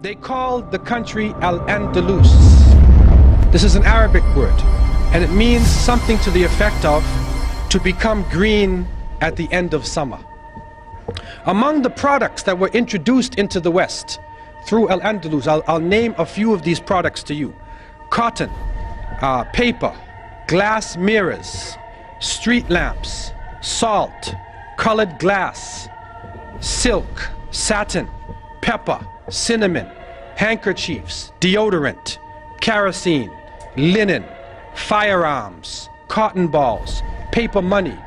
They called the country Al-Andalus. This is an Arabic word, and it means something to the effect of to become green at the end of summer. Among the products that were introduced into the West through Al-Andalus, I'll name a few of these products to you. Cotton, paper, glass mirrors, street lamps, salt, colored glass, silk, satin, pepper, cinnamon, handkerchiefs, deodorant, kerosene, linen, firearms, cotton balls, paper money,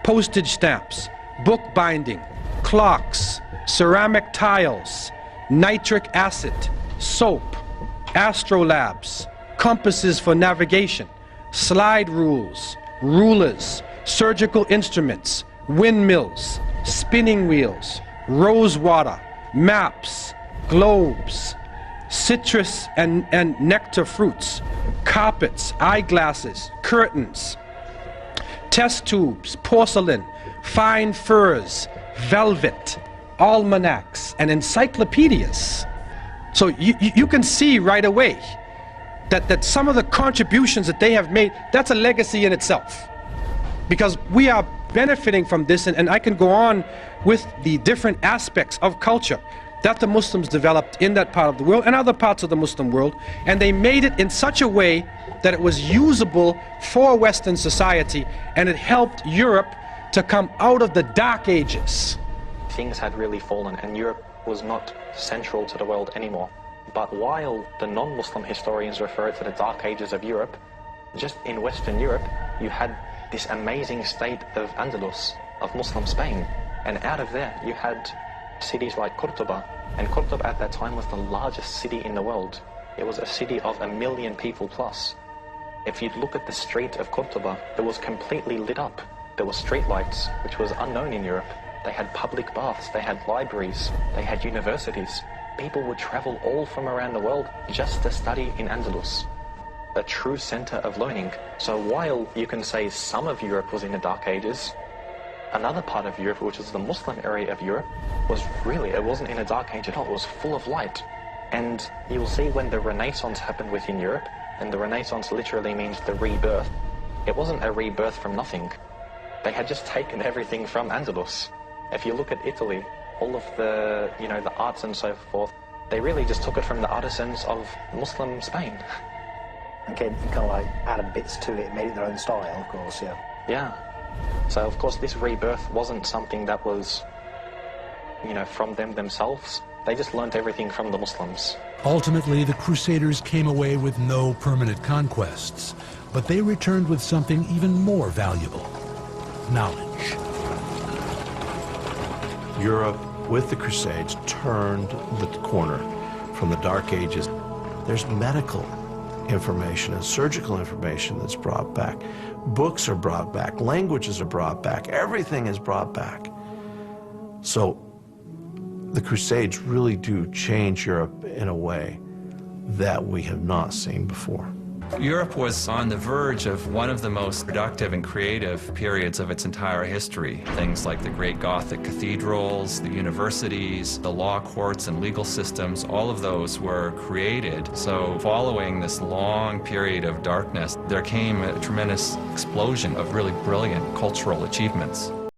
postage stamps, book binding, clocks, ceramic tiles, nitric acid, soap, astrolabes, compasses for navigation, slide rules, rulers, surgical instruments, windmills, spinning wheels, rose water, maps, globes, citrus and nectar fruits, carpets, eyeglasses, curtains, test tubes, porcelain, fine furs, velvet, almanacs, and encyclopedias. So you can see right away that some of the contributions that they have made, that's a legacy in itself. Because we are benefiting from this, and I can go on with the different aspects of culture that the Muslims developed in that part of the world and other parts of the Muslim world, and they made it in such a way that it was usable for Western society, and it helped Europe to come out of the Dark Ages. Things had really fallen and Europe was not central to the world anymore. But while the non-Muslim historians refer to the Dark Ages of Europe, just in Western Europe you had this amazing state of Andalus, of Muslim Spain, and out of there you had cities like Cordoba, and Cordoba at that time was the largest city in the world. It was a city of 1 million people plus. If you look at the street of Cordoba, it was completely lit up. There were street lights, which was unknown in Europe. They had public baths, they had libraries, they had universities. People would travel all from around the world just to study in Andalus, a true center of learning. So while you can say some of Europe was in the Dark Ages, another part of Europe, which is the Muslim area of Europe, it wasn't in a dark age at all, it was full of light. And you'll see when the Renaissance happened within Europe, and the Renaissance literally means the rebirth, it wasn't a rebirth from nothing. They had just taken everything from Andalus. If you look at Italy, all of the, the arts and so forth, they really just took it from the artisans of Muslim Spain. Again, you kind of like added bits to it, made it their own style, of course, yeah. Yeah. So, of course, this rebirth wasn't something that was, from them themselves. They just learnt everything from the Muslims. Ultimately, the Crusaders came away with no permanent conquests, but they returned with something even more valuable: knowledge. Europe, with the Crusades, turned the corner from the Dark Ages. There's medical information and surgical information that's brought back. Books are brought back. Languages are brought back. Everything is brought back. So the Crusades really do change Europe in a way that we have not seen before. Europe was on the verge of one of the most productive and creative periods of its entire history. Things like the great Gothic cathedrals, the universities, the law courts and legal systems, all of those were created. So following this long period of darkness, there came a tremendous explosion of really brilliant cultural achievements.